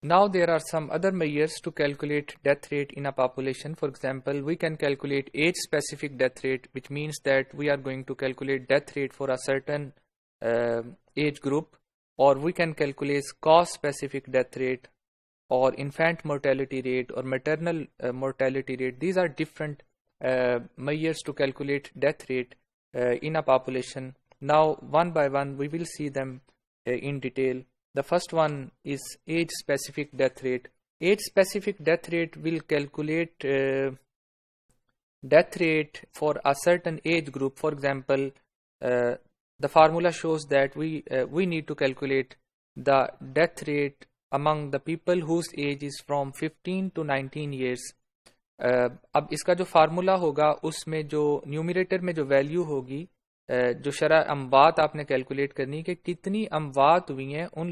Now there are some other measures to calculate death rate in a population. For example, we can calculate age-specific death rate, which means that we are going to calculate death rate for a certain age group, or we can calculate cause-specific death rate, or infant mortality rate, or maternal mortality rate. These are different measures to calculate death rate in a population. Now, one by one, we will see them in detail. The first one is age-specific death rate. Age-specific death rate will calculate death rate for a certain age group. For example, the formula shows that we need to calculate the death rate among the people whose age is from 15 to 19 years. अब इसका जो formula होगा उसमें जो numerator में जो value होगी, जो शरह अमवात आपने कैलकुलेट करनी कि कितनी अमवात हुई हैं उन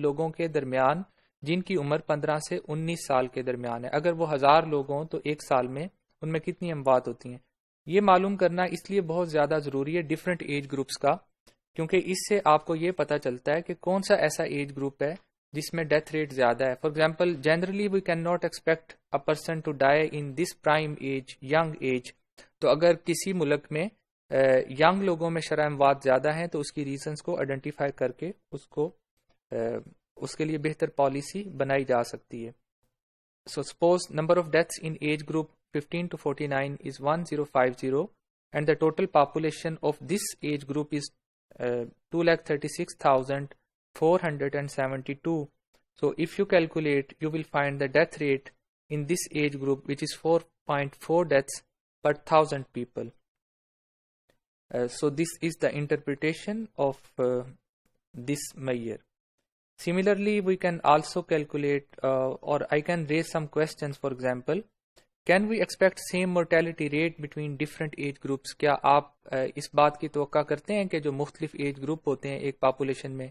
लोगों के दरमियान जिनकी उम्र 15 से 19 साल के दरमियान है. अगर वो 1000 लोग हों तो एक साल में उनमें कितनी अमवात होती हैं, ये मालूम करना इसलिए बहुत ज़्यादा ज़रूरी है डिफरेंट एज ग्रुप्स का, क्योंकि इससे आपको ये पता चलता है कि कौन सा ऐसा एज ग्रुप है जिसमें डेथ रेट ज़्यादा है. For example, generally we can not expect a person to die in this prime age, young age. तो अगर किसी मुल्क में यंग लोगों में शरह अमवात ज़्यादा हैं तो उसकी रीजंस को आइडेंटिफाई करके उसके लिए बेहतर पॉलिसी बनाई जा सकती है. So suppose number of deaths in age group 15 to 49 is 1050 and the total population of this age group is 236,472. So if you calculate, you will find the death rate in this age group, which is 4.4 deaths per 1000 people. So this is the interpretation of this measure. Similarly, we can also calculate or I can raise some questions. For example, can we expect same mortality rate between different age groups? क्या आप इस बात की तवक्का करते हैं कि जो मुख्तलिफ एज ग्रुप होते हैं एक पॉपुलेशन में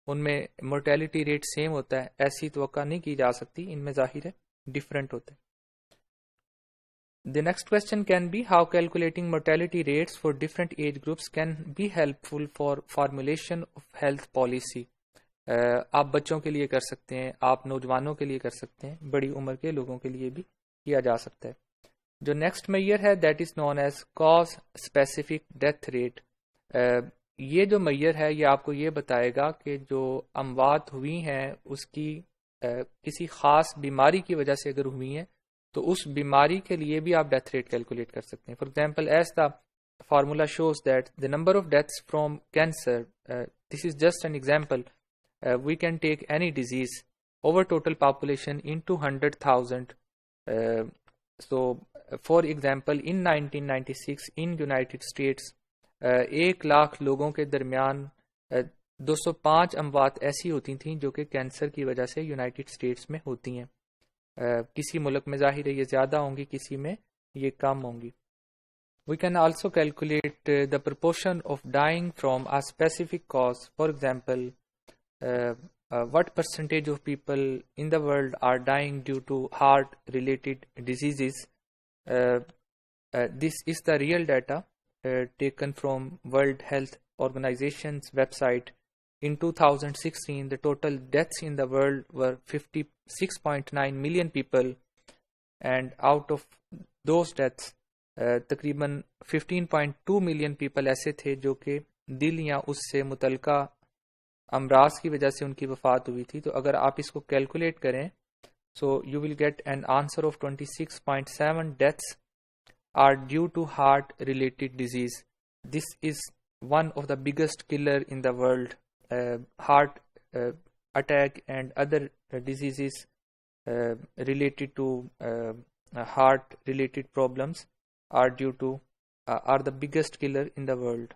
उनमें मोर्टेलिटी रेट सेम होता है? ऐसी तवक्का नहीं की जा सकती, इनमें जाहिर है डिफरेंट होते हैं. The next question can be how calculating mortality rates for different age groups can be helpful for formulation of health policy. आप बच्चों के लिए कर सकते हैं, आप नौजवानों के लिए कर सकते हैं, बड़ी उम्र के लोगों के लिए भी किया जा सकता है. जो नेक्स्ट मेजर है that is known as cause specific death rate. ये जो मेजर है ये आपको ये बताएगा कि जो अमवात हुई हैं उसकी किसी ख़ास बीमारी की वजह से अगर हुई हैं तो उस बीमारी के लिए भी आप डेथ रेट कैलकुलेट कर सकते हैं. For example, as the formula shows that the number of deaths from cancer, this is just an example, we can take any disease over total population into 100,000. So for example, in 1996 in United States 1 lakh लोगों के दरमियान 205 अमवात ऐसी होती थीं जो कि cancer की वजह से यूनाइटेड स्टेट्स में होती हैं. किसी मुल्क में जाहिर है ये ज़्यादा होंगी, किसी में ये कम होंगी. We can also calculate the proportion of dying from a specific cause. For example, what percentage of people in the world are dying due to heart-related diseases? This is the real data taken from World Health Organization's website. In 2016, the total deaths in the world were 56.9 million people, and out of those deaths, तकरीबन 15.2 million people ऐसे थे जो कि दिल या उससे मुतलका अमराज की वजह से उनकी वफ़ात हुई थी. तो अगर आप इसको कैलकुलेट करें, so you will get an answer of 26.7 deaths are due to heart related disease. This is one of the biggest killer in the world. Heart attack and other disease related to heart related problems are the biggest killer in the world.